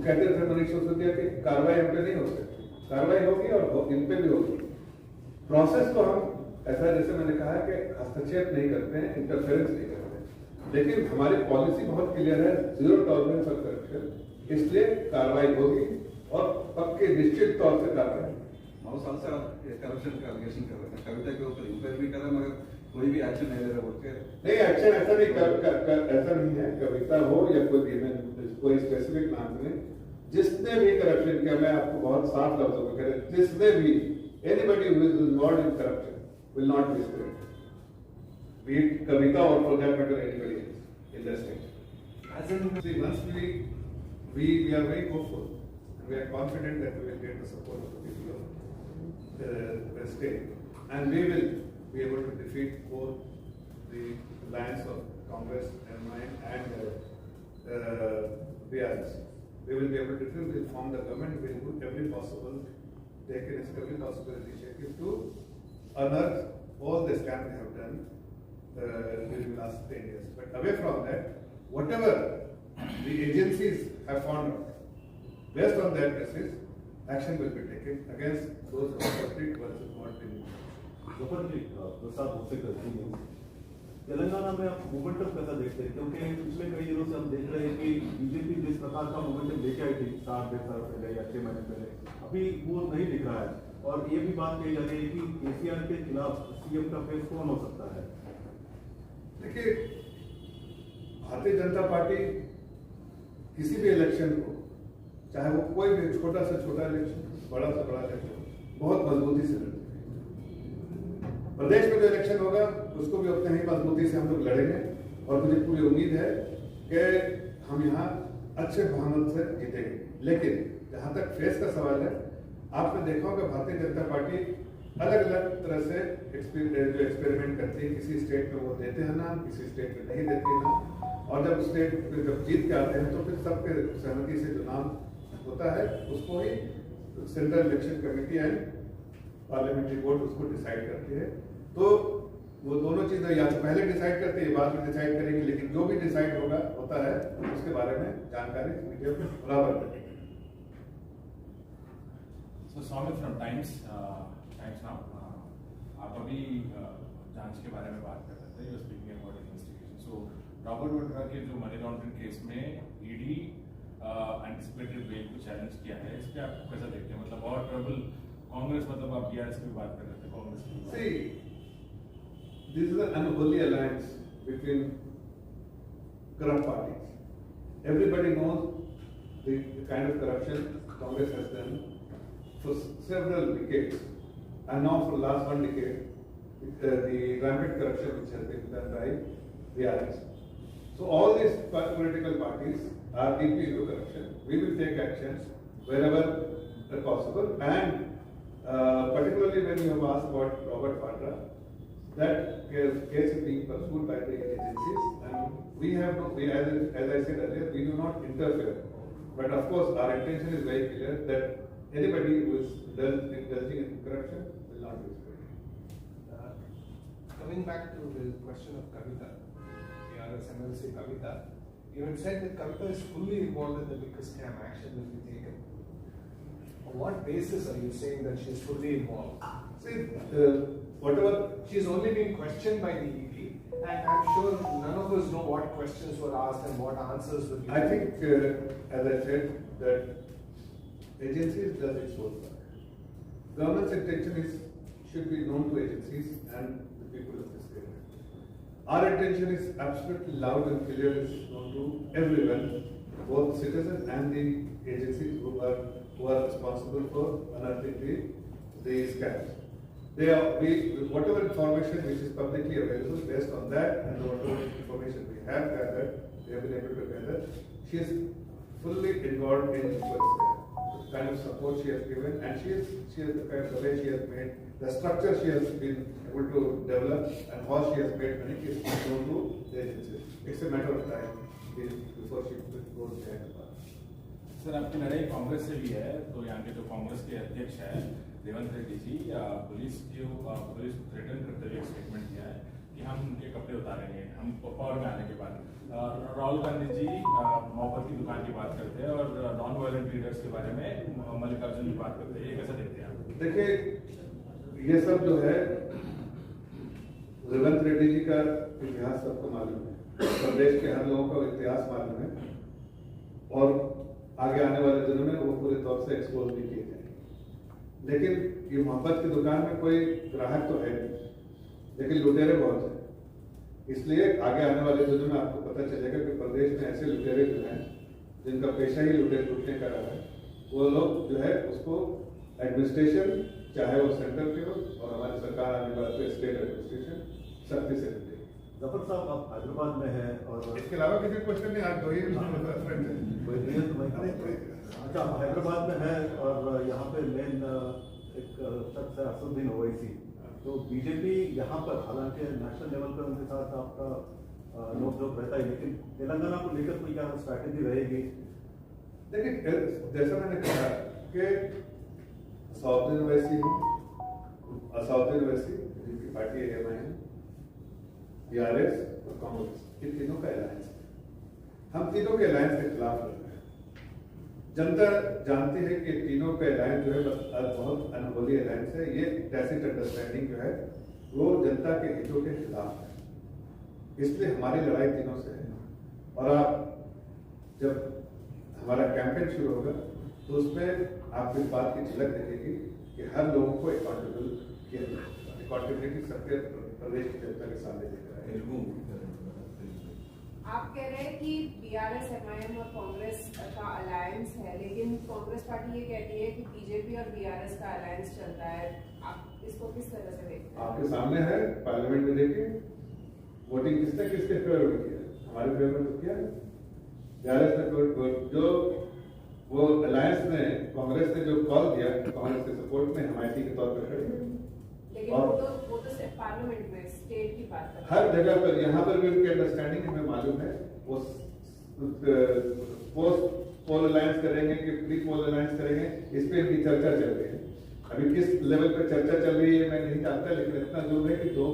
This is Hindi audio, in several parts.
कहते थे मनीष सिसोदिया की कार्रवाई हम पे नहीं हो सकती, कार्रवाई होगी और इन पे भी होगी। प्रोसेस को हम ऐसा, जैसे मैंने कहा कि हस्तक्षेप नहीं करते हैं, इंटरफेरेंस नहीं करते हैं, लेकिन हमारी पॉलिसी बहुत क्लियर है, 0 टॉलरेंस फॉर करप्शन, इसलिए कार्रवाई होगी और पक्के निश्चित तौर से कार्रवाई। 9 साल से आप करप्शन का एलिगेशन कर रहे थे, कविता के ऊपर इंक्वायरी भी करा मगर कोई भी एक्शन नहीं ले रहा बोल के। नहीं, एक्शन ऐसा नहीं ऐसा नहीं है, कविता हो या कोई स्पेसिफिक नाम नहीं, जिसने भी करप्शन किया, मैं आपको बहुत साफ लफ्जों में कह रहा हूं, जिसने भी anybody who is involved in corruption will not be spared, be it Kavita or for that matter anybody else in the state. As in, see, once we are very hopeful and we are confident that we will get the support of the people of the state, and we will be able to defeat both the alliance of Congress and mine and BRS. We will be able to defeat, will form the government, will do every possible, take every possible initiative to unearth all the scams they have done during the last 10 years. But away from that, whatever the agencies have found out, based on that basis, action will be taken against those who are culprit versus not in. Telangana में आप मोमेंटम कैसा देखते हैं, क्योंकि पिछले कई दिनों से हम देख रहे हैं कि बीजेपी जिस प्रकार का मोमेंटम लेके आई थी 7 साल पहले या 6 महीने पहले, अभी वो नहीं दिख रहा है। और ये भी बात कही जा रही है कि केसीआर के खिलाफ सीएम का फेस कौन हो सकता है। देखिए, भारतीय जनता पार्टी किसी भी इलेक्शन को, चाहे वो कोई भी छोटा से छोटा इलेक्शन, बड़ा से बड़ा इलेक्शन, बहुत मजबूती से लड़ती है। प्रदेश में जो इलेक्शन होगा उसको भी उतने ही मजबूती से हम लोग लड़ेंगे और मुझे पूरी उम्मीद है कि हम यहाँ अच्छे बहुमत से जीतेंगे। लेकिन जहाँ तक फेस का सवाल है, आपने देखा होगा भारतीय जनता पार्टी अलग अलग तरह से जो एक्सपेरिमेंट करती है, किसी स्टेट में वो देते हैं ना, किसी स्टेट में नहीं देते हैं ना, और जब स्टेट जब जीत के आते हैं तो फिर सबके सहमति से जो नाम होता है उसको ही central election committee and parliamentary board उसको डिसाइड करती है। तो वो दोनों चीजें या तो पहले डिसाइड करती है, बाद में डिसाइड करेंगे, लेकिन जो भी डिसाइड होता है उसके बारे में जानकारी मीडिया को बराबर देंगे। So Swami from Times now, आप अभी जांच के बारे में बात कर रहे थे, you speaking about investigation. So Robert Vadra के जो मनी लॉन्ड्रिंग केस में ईडी एंटिसिपेटेड बेल को चैलेंज किया है, इस पे आप कैसा देखते हैं? मतलब और ट्रबल कांग्रेस, मतलब आप बीआरएस की बात कर रहे थे, कांग्रेस की। See, this is an unholy alliance between corrupt parties. Everybody knows the kind of corruption Congress has done for several decades, and now for the last 1 decade, the rampant corruption which has been done by BRS. So all these political parties are deeply into corruption. We will take actions wherever possible, and particularly when you have asked about Robert Vadra, that case is being pursued by the agencies, and we have no, as I said earlier, we do not interfere. But of course, our intention is very clear that anybody who is indulging in corruption will not be spared. Coming back to the question of Kavita, ARS MLC Kavita, you had said that Kavita is fully involved in the liquor scam. Action will be taken. On what basis are you saying that she is fully involved? See, whatever She's only been questioned by the ED, and I'm sure none of us know what questions were asked and what answers were given. I think, as I said, that agencies does its own work. Government's intention should be known to agencies and the people of this state. Our intention is absolutely loud and clear, is known to everyone, both citizens and the agencies who are responsible for unearthing the scams. Whatever information which is publicly available, based on that and whatever information we have gathered, we have been able to gather, she is fully involved in the kind of support she has given, and she is the kind of way she has made, the structure she has been able to develop, and how she has made money is known to the agencies. It's a matter of time before she goes behind the bar. Sir, आपकी लड़ाई कांग्रेस से भी है, तो यहाँ के जो कांग्रेस के अध्यक्ष हैं रेवंत रेड्डी जी, पुलिस को थ्रेटन करते हुए एक स्टेटमेंट दिया है कि हम उनके कपड़े उतारेंगे हम पावर में आने के बाद। राहुल गांधी जी मोहब्बत की दुकान की बात करते हैं और नॉन वायलेंट लीडर्स के बारे में मल्लिकार्जुन की बात करते हैं, ये कैसे देखते हैं आप? देखिए, ये सब जो है रेवंत रेड्डी जी का इतिहास सबको मालूम है, प्रदेश के हर लोगों को इतिहास मालूम है और आगे आने वाले दिनों में वो पूरे तौर से एक्सपोज भी किए जाएंगे। लेकिन ये मोहब्बत की दुकान में कोई ग्राहक तो है नहीं, लेकिन लुटेरे बहुत हैं। इसलिए आगे आने वाले दिनों में आपको पता चलेगा कि प्रदेश में ऐसे लुटेरे जो हैं जिनका पेशा ही लुटने का रहा है, वो लोग जो है उसको एडमिनिस्ट्रेशन, चाहे वो सेंटर के हो और हमारी सरकार आने वाले स्टेट एडमिनिस्ट्रेशन, सख्ती से लुटे। जफर साहब, आप हैदराबाद में हैं और इसके अलावा किसी क्वेश्चन नहीं, आज दो ही फ्रेंड है। अच्छा, आप हैदराबाद में हैं और यहाँ पे मेन एक शख्स है असदुद्दीन ओवैसी। तो बीजेपी यहाँ पर, हालांकि नेशनल लेवल पर उनके साथ आपका नोक-झोंक रहता है, लेकिन तेलंगाना को लेकर कोई क्या स्ट्रैटेजी रहेगी? देखिए, जैसा मैंने कहा कि असदुद्दीन ओवैसी जिनकी पार्टी है एमआईएम, बीआरएस और कांग्रेस, इन तीनों का अलायंस है। हम तीनों के अलायंस के खिलाफ लड़ रहे हैं। जनता जानती है कि तीनों का अलायंस जो है बहुत अनहोली अलायंस है। ये टैसिट अंडरस्टैंडिंग जो है वो जनता के हितों के खिलाफ है, इसलिए हमारी लड़ाई तीनों से है। और आप जब हमारा कैंपेन शुरू होगा तो उसमें आपको इस बात की झलक दिखेगी कि हर लोगों को अकाउंटेबल किया जाएगा। अकाउंटेबिलिटी सबके प्रदेश की जनता के सामने दिख रहा है। आप कह रहे हैं कि बीआरएस, एमआईएम और कांग्रेस का अलायंस है, लेकिन कांग्रेस पार्टी ये कहती है कि बीजेपी और बीआरएस का अलायंस चलता है। आप इसको किस तरह से देखते हैं? आपके सामने है, पार्लियामेंट में देखिए वोटिंग किसने किसके फेवर में किया, हमारे फेवर में किया। बीआरएस ने जो वो अलायंस ने, कांग्रेस ने जो कॉल दिया, कांग्रेस के सपोर्ट में हिमायती के तौर पर खड़े। लेकिन वो तो सिर्फ पार्लियामेंट में, स्टेट की बात कर, हर जगह पर, यहाँ पर भी उनकी अंडरस्टैंडिंग हमें मालूम है। वो पोस्ट पोल अलायंस करेंगे कि प्री पोल अलायंस करेंगे, इस पे इनकी चर्चा चल रही है। अभी किस लेवल पर चर्चा चल रही है मैं नहीं जानता, लेकिन इतना जरूर है कि दो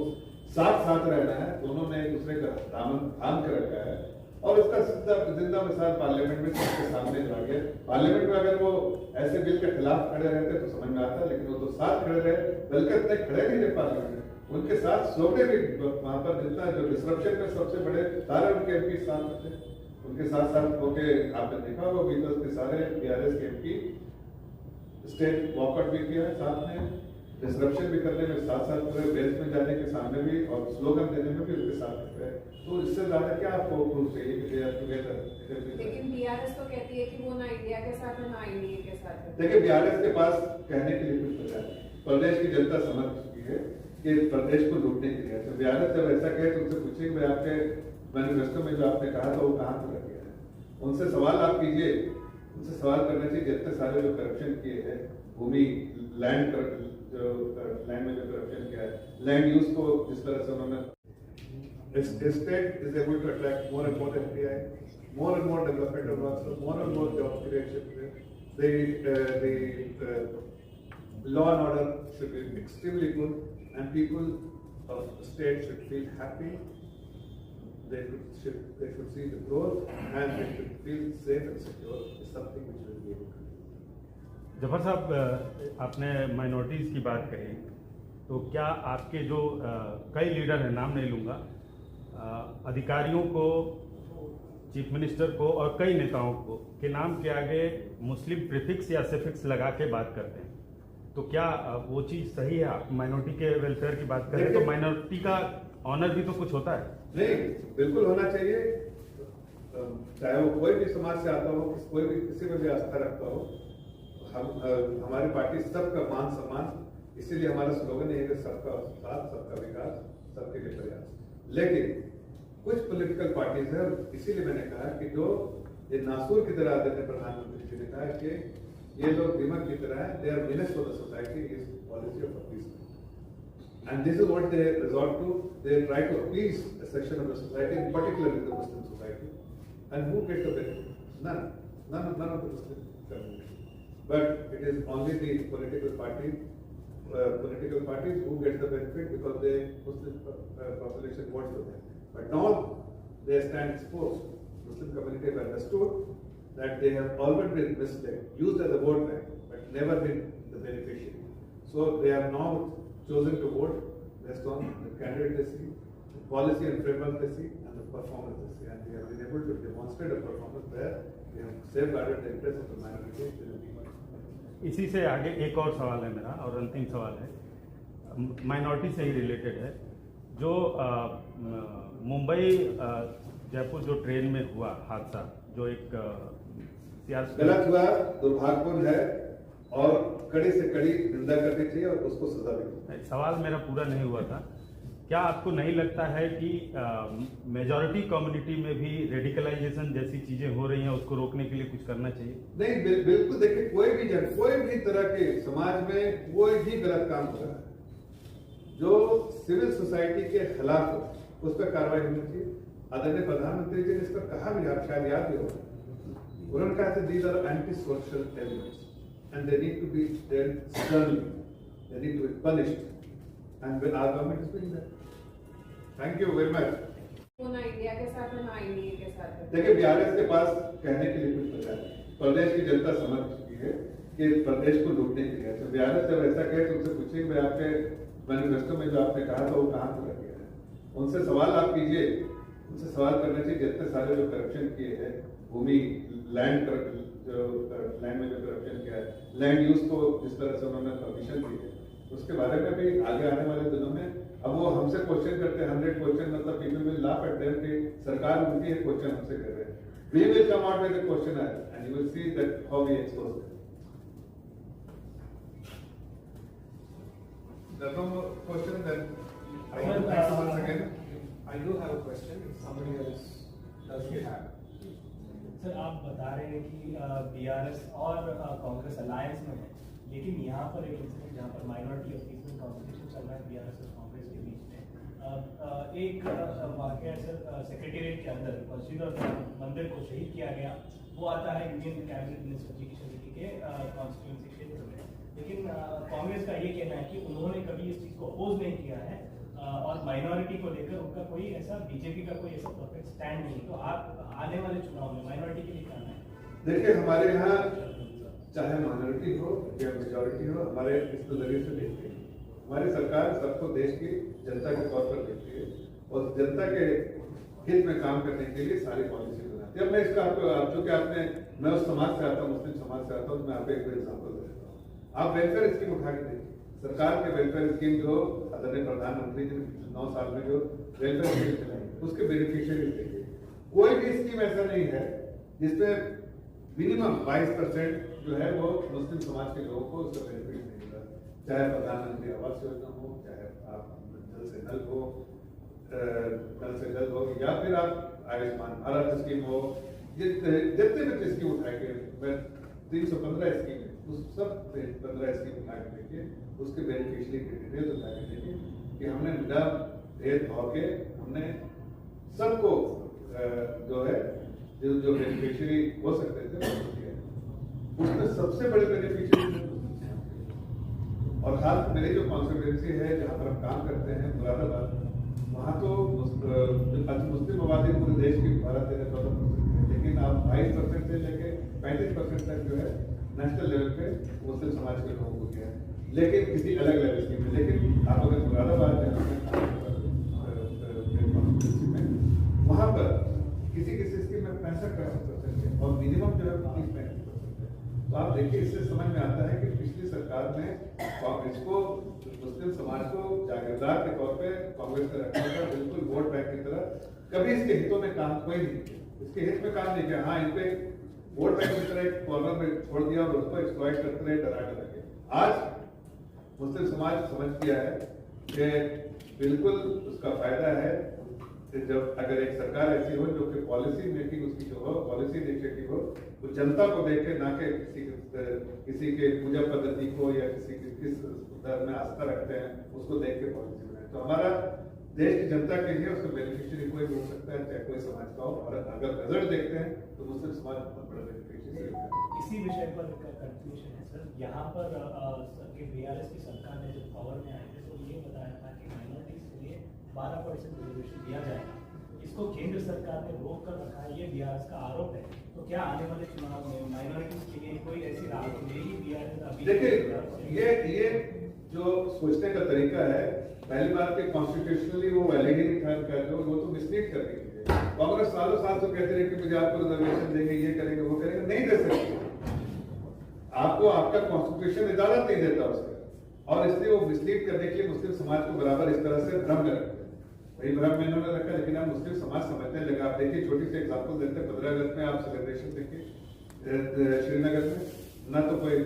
साथ रहना है, दोनों ने एक दूसरे का दामन थाम कर रखा है और इसका जिंदा मिसाल पार्लियामेंट में सबके सामने आ गया। पार्लियामेंट में अगर वो ऐसे बिल के खिलाफ खड़े रहते तो समझ में आता, लेकिन वो तो साथ खड़े रहे, बल्कि इतने खड़े नहीं रहे पार्लियामेंट में, उनके साथ सोते भी वहां पर जितना जो डिस्ट्रप्शन में सबसे बड़े सारे उनके एमपी साथ थे, उनके साथ होके आपने देखा होगा बीतल के सारे बीआरएस के एमपी स्टेट वॉकआउट भी किया है, साथ में डिस्ट्रप्शन भी करने में साथ पूरे बेल्ट में जाने के सामने भी और स्लोगन देने में भी उनके साथ है। तो इससे ज्यादा क्या आपको प्रूफ चाहिए कि दे आर टुगेदर? लेकिन बीआरएस तो कहती है कि वो ना इंडिया के साथ है ना एनडीए के साथ है। देखिए, बीआरएस के पास कहने के लिए कुछ बचा नहीं, प्रदेश की जनता समझ चुकी है कि प्रदेश को लूटने के लिए। तो बीआरएस जब ऐसा कहे तो उनसे पूछिए भाई आपके मैनिफेस्टो में जो आपने कहा था वो कहाँ पर रख गया है, उनसे सवाल आप कीजिए। उनसे सवाल करना चाहिए जितने सारे जो करप्शन किए हैं, भूमि लैंड में जो करप्शन किया है, लैंड यूज को जिस तरह से उन्होंने, state is able to attract more and more FDI, more and more developmental works, more and more job creation. The law and order should be extremely good, and people of the state should feel happy. They should see the growth, and they should feel safe and secure. Is something which will be able to do. Zafar साहब, आपने माइनॉरिटीज़ की बात कही, तो क्या आपके जो कई लीडर हैं, नाम नहीं लूँगा, अधिकारियों को, चीफ मिनिस्टर को और कई नेताओं को के नाम के आगे मुस्लिम प्रीफिक्स या सफिक्स लगा के बात करते हैं, तो क्या वो चीज़ सही है? आप माइनॉरिटी के वेलफेयर की बात करें तो माइनॉरिटी का ऑनर भी तो कुछ होता है। नहीं, बिल्कुल होना चाहिए, चाहे वो कोई भी समाज से आता हो, कोई भी किसी में भी आस्था रखता हो। हमारी पार्टी सबका मान सम्मान, इसीलिए हमारा स्लोगन है कि सबका साथ, सबका विकास, सबके लिए प्रयास। लेकिन कुछ पॉलिटिकल पार्टीज है, इसीलिए मैंने कहा कि जो ये नासूर की तरह आते थे, प्रधानमंत्री जी ने कहा कि ये लोग दीमक की तरह है, they are menace for the society, is policy of appeasement, and this is what they resort to. They try to appease a section of the society, in particular the Muslim society, and who get the benefit? None of the Muslim community. But it is only the political party political parties who get the benefit because they Muslim population votes for them. But now they stand exposed. Muslim community have understood that they have always been misled, used as a vote bank, but never been the beneficiary. So they have now chosen to vote based on the candidate they see, the policy and framework they see, and the performance they see. And they have been able to demonstrate a performance where they have safeguarded the interests of the minority. इसी से आगे एक और सवाल है मेरा, और अंतिम सवाल है, माइनॉरिटी से ही रिलेटेड है। जो मुंबई जयपुर जो ट्रेन में हुआ हादसा, जो एक गलत हुआ, दुर्भाग्यपूर्ण है और कड़ी से कड़ी निंदा करनी चाहिए और उसको सजा देनी। सवाल मेरा पूरा नहीं हुआ था। क्या आपको नहीं लगता है कि मेजॉरिटी कम्युनिटी में भी रेडिकलाइजेशन जैसी चीजें हो रही हैं, उसको रोकने के लिए कुछ करना चाहिए? नहीं, बिल्कुल। देखिए, कोई भी तरह के समाज में कोई भी गलत काम हो रहा है जो सिविल सोसाइटी के खिलाफ हो, उस पर कार्रवाई होनी चाहिए। आदरणीय प्रधानमंत्री जी ने इस पर कहा भी, आप शायद याद हो, उन्होंने कहा कि these are anti-social elements and they need to be dealt sternly, they need to be punished, and our government is doing that. Thank you very much. वो ना इंडिया के साथ है ना इंडिया के साथ है। देखिए, बीआरएस के पास कहने के लिए कुछ बचा है। प्रदेश की जनता समझ चुकी है कि प्रदेश को लूटने के लिए। तो बीआरएस जब ऐसा कहे तो उनसे पूछिए कि आपके मैनिफेस्टो में जो आपने कहा था वो कहाँ से रख गया है। उनसे सवाल आप कीजिए, उनसे सवाल करना चाहिए जितने सारे जो करप्शन किए हैं, भूमि लैंड में जो करप्शन किया है, लैंड यूज को जिस तरह से उन्होंने परमिशन दी है, उसके बारे में भी आगे आने वाले दिनों में अब वो हमसे क्वेश्चन करते हैं, 100 क्वेश्चन, मतलब people will laugh at them कि सरकार उनकी एक क्वेश्चन हमसे कर रहे हैं। We will come out with the question and you will see that how we expose it. There's no more question, then I will thank you once again. I do have a question. If somebody else does have. Sir, आप बता रहे हैं कि बीआरएस और कांग्रेस अलायंस में है, लेकिन यहाँ पर एक इंसिडेंट जहाँ पर माइनॉरिटी अपीसमेंट कॉम्पिटिशन चल रहा है बीआरएस और कांग्रेस के बीच में, एक वाकया सर सेक्रेटेरिएट के अंदर मस्जिद और मंदिर को शहीद किया गया। वो आता है इंडियन कैबिनेट मिनिस्टर जी किशन रेड्डी के कॉन्स्टिट्यूंसी क्षेत्र में, लेकिन कांग्रेस का ये कहना है कि उन्होंने कभी इस चीज़ को अपोज नहीं किया है और माइनॉरिटी को लेकर उनका कोई ऐसा, बीजेपी का कोई ऐसा परफेक्ट स्टैंड नहीं। तो आप आने वाले चुनाव में माइनॉरिटी के लिए क्या है? देखिए, हमारे यहाँ चाहे माइनॉरिटी हो या मेजॉरिटी हो, हमारे इस नजरिए से देखते हैं। हमारी सरकार सबको देश की जनता के तौर पर देखती है और जनता के हित में काम करने के लिए सारी पॉलिसी बनाती है। अब मैं इसका आप चूंकि आपने, मैं उस समाज से आता हूँ, मुस्लिम समाज से आता हूँ, मैं आपको एक एग्जाम्पल देता हूँ। आप वेलफेयर स्कीम उठा के देखिए, सरकार के वेलफेयर स्कीम जो आदरणीय प्रधानमंत्री जी ने 9 साल में जो वेलफेयर स्कीम चलाई, उसके बेनिफिशियरीज देखिए। कोई भी स्कीम ऐसा नहीं है जिसमें मिनिमम 22% जो है वो मुस्लिम समाज के लोगों को उसका बेनिफिट नहीं मिला। चाहे प्रधानमंत्री आवास योजना हो, चाहे आप जल से जल हो, या फिर आप आयुष्मान भारत स्कीम हो, जितने भी स्कीम उठाएंगे, 315 स्कीम है, उस सब 15 स्कीम उठा के देखिए, उसके बेनिफिशियरी के डिटेल उठा के देखिए कि हमने बिना भेदभाव के हमने सबको जो है जो बेनिफिशियरी हो सकते थे उसमें सबसे बड़े बेनिफिशियरी। और खास मेरी जो कॉन्स्टिट्यूएंसी है जहाँ पर हम काम करते हैं, मुरादाबाद, वहाँ तो मुस्लिम आबादी पूरे देश की 12-13-14% है, लेकिन आप 22% से लेके 35% तक जो है नेशनल लेवल पे मुस्लिम समाज के लोगों को दिया है, लेकिन किसी अलग अलग स्कीम में। लेकिन आप अगर मुरादाबाद वहाँ पर किसी स्कीम में 65% है और मिनिमम जो है 30-35%। तो आप देखिए, इससे समझ में आता है कि पिछली सरकार ने इसको मुस्लिम समाज को जागीरदार के तौर पे कांग्रेस ने रखा था, बिल्कुल वोट बैंक की तरह। कभी इसके हितों में काम कोई नहीं किया, इसके हित में काम नहीं किया। हाँ, इन पे वोट बैंक की तरह एक कॉर्नर में छोड़ दिया और उसको एक्सप्लॉइट करते रहे, डरा के। आज मुस्लिम समाज समझ गया है कि बिल्कुल उसका फायदा है जब अगर एक सरकार ऐसी हो जो कि पॉलिसी मेकिंग उसकी जो हो, पॉलिसी इनिशिएटिव हो, वो जनता को देख के, ना कि किसी के पूजा पद्धति को या किसी के किस धर्म में आस्था रखते हैं उसको देख के पॉलिसी बनाए। तो हमारा देश की जनता के लिए उसका बेनिफिशियरी कोई भी हो सकता है, चाहे कोई समाज का हो। और अगर रिजल्ट देखते हैं तो मुस्लिम समाज बहुत बड़ा बेनिफिशियरी होता है। इसी विषय पर कंक्लूजन है सर, यहाँ पर बीआरएस की सरकार ने जब पावर में आई थी तो ये बताया था कि माइनॉरिटीज के लिए 12% रिजर्वेशन दिया जाएगा। इसको केंद्र सरकार ने रोक कर रखा है, ये बीआरएस का आरोप है। तो क्या आने वाले चुनाव में माइनॉरिटीज के लिए कोई ऐसी राह मिलेगी बीआरएस अभी? देखिए ये जो सोचने का तरीका है, पहली बात कि कॉन्स्टिट्यूशनली वो वैलिड ही नहीं था, वो तो मिसलीड कर रही है। कांग्रेस सालों साल तो कहते रहे कि मुझे आपको रिजर्वेशन देंगे, ये करेंगे, वो करेंगे, नहीं दे सकते। आपको आपका कॉन्स्टिट्यूशन इजाजत नहीं देता उसका, और इसलिए वो मिसलीड करने के लिए मुस्लिम समाज को बराबर इस तरह से भ्रम में रखते हैं। वही भ्रम में इन्होंने रखा, लेकिन आप मुस्लिम समाज समझने लगा। आप देखिए, छोटी सी एग्जाम्पल देते हैं, 15 अगस्त में आप सेलिब्रेशन देखिए श्रीनगर में, ना तो कोई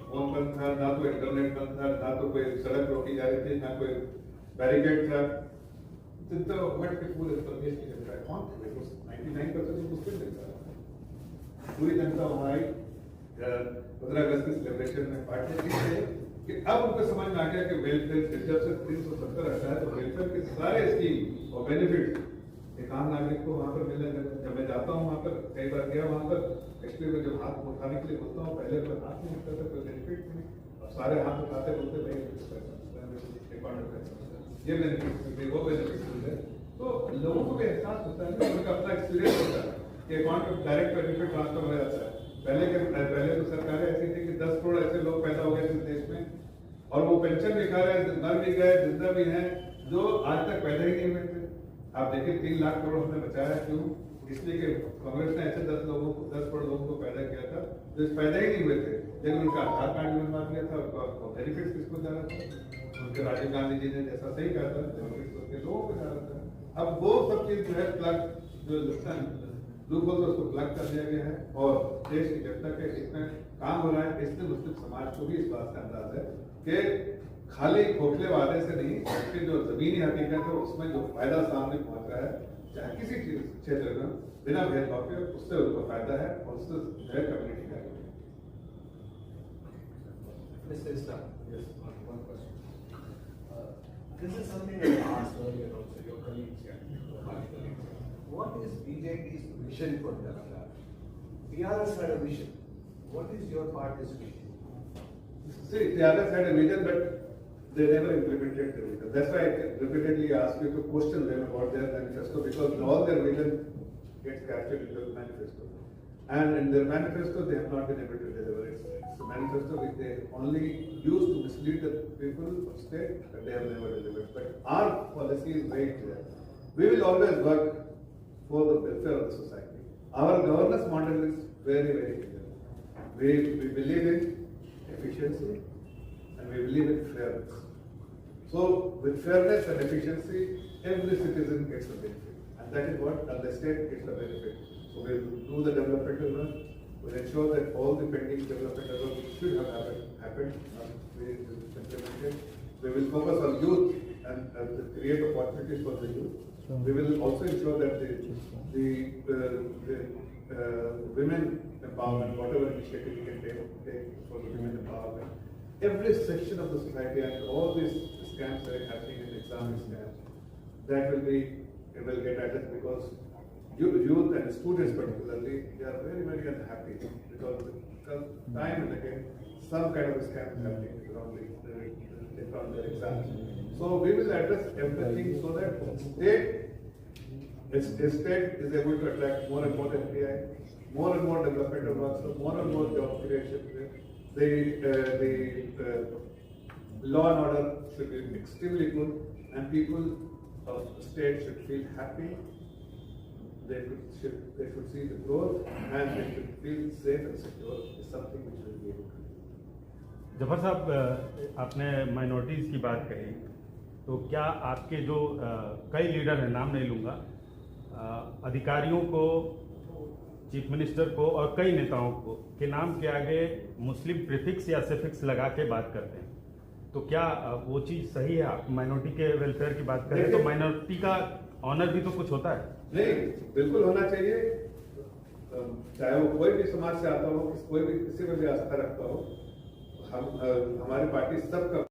फोन बंद था, ना तो इंटरनेट बंद था, ना तो कोई सड़क रोकी जा रही थी, ना कोई बैरिकेड था। तो मट के पूरे प्रदेश की जनता है, कौन थे? 99% मुस्लिम जनता है। पूरी जनता वहाँ आई 15 अगस्त के सेलिब्रेशन में पार्टी थे कि अब उनको समझ में आ गया कि वेलफेयर जब से 370 हटा है तो वेलफेयर के सारे स्कीम और बेनिफिट एक आम नागरिक को वहाँ पर मिलने लगे। जब मैं जाता हूँ वहाँ पर, कई बार गया वहाँ पर, एक्चुअली मैं जब हाथ उठाने के लिए बोलता हूँ, पहले तो हाथ नहीं उठता था, कोई बेनिफिट नहीं, अब सारे हाथ उठाते बोलते भाई ये बेनिफिट, वो बेनिफिट मिलते। तो लोगों को भी एहसास होता है, उनका अपना एक्सपीरियंस होता है कि अकाउंट में डायरेक्ट बेनिफिट ट्रांसफर हो जाता है। पहले तो सरकारें ऐसी थी कि 10 करोड़ ऐसे लोग पैदा हो गए थे देश में, और वो पेंशन भी खा रहे हैं, मर भी गए, जिंदा भी हैं, जो आज तक पैदा ही नहीं हुए थे। आप देखिए 3 लाख करोड़ हमने बचाया, क्यों? इसलिए कि कांग्रेस ने ऐसे 10 करोड़ लोगों को पैदा किया था जो पैदा ही नहीं हुए थे, लेकिन उनका आधार कार्ड भी बनवा दिया था, उनका बेनिफिट किसको जा रहा था? उनके राजीव गांधी जी ने जैसा सही कहा था, बेनिफिट उसके लोगों को जा रहा था। अब वो सब चीज जो है प्लग, जो लूपहोल उसको प्लग कर दिया गया है, और देश की जनता के इसमें काम हो रहा है। इसलिए मुस्लिम समाज को भी इस बात का अंदाज है कि खाली खोखले वादे से नहीं, बल्कि जो जमीनी हकीकत है उसमें जो फायदा सामने पहुंच रहा है, चाहे किसी चीज क्षेत्र में, बिना भेदभाव के, उससे उनको फायदा है, और उससे जो है कम्युनिटी का। Mr. Islam, yes, one question. This is something I asked earlier also, your colleagues here, my colleagues. What is BJP's vision for Telangana? TRS had a vision. What is your party's vision? See, TRS had a vision, but they never implemented the vision. That's why I repeatedly ask you to question them about their manifesto, because all their vision gets captured in the manifesto. And in their manifesto, they have not been able to deliver it. It's a manifesto which they only use to mislead the people of state, but they have never delivered. But our policy is very clear. We will always work for the welfare of the society. Our governance model is very, very clear. We believe in efficiency and we believe in fairness. So with fairness and efficiency, every citizen gets a benefit. And that is what the state gets a benefit. So we will do the developmental work. We will ensure that all the pending developmental work which should have happened is implemented. We will focus on youth and create opportunities for the youth. We will also ensure that the women empowerment, whatever initiative we can take for the women empowerment, every section of the society, and all these scams that are happening in Islamic scams, that will get addressed, because youth and students particularly, they are very, very unhappy because time and again some kind of scam is happening around their exams. So we will address everything so that the state is able to attract more and more FDI, more and more developmental work, so more and more job creation. The law and order should be extremely good, and people of the state should feel happy. They should see the growth, and they should feel safe and secure. Is something which will be able to do. Zafar साहब, आपने माइनॉरिटीज़ की बात कही, तो क्या आपके जो कई लीडर हैं, नाम नहीं लूँगा, अधिकारियों को, चीफ मिनिस्टर को और कई नेताओं को के नाम के आगे मुस्लिम प्रीफिक्स या सफिक्स लगा के बात करते हैं, तो क्या वो चीज़ सही है? आप माइनॉरिटी के वेलफेयर की बात करें तो माइनॉरिटी का ऑनर भी तो कुछ होता है। नहीं, बिल्कुल होना चाहिए, चाहे वो कोई भी समाज से आता हो, कोई भी किसी में भी आस्था रखता हो। हमारी पार्टी सबका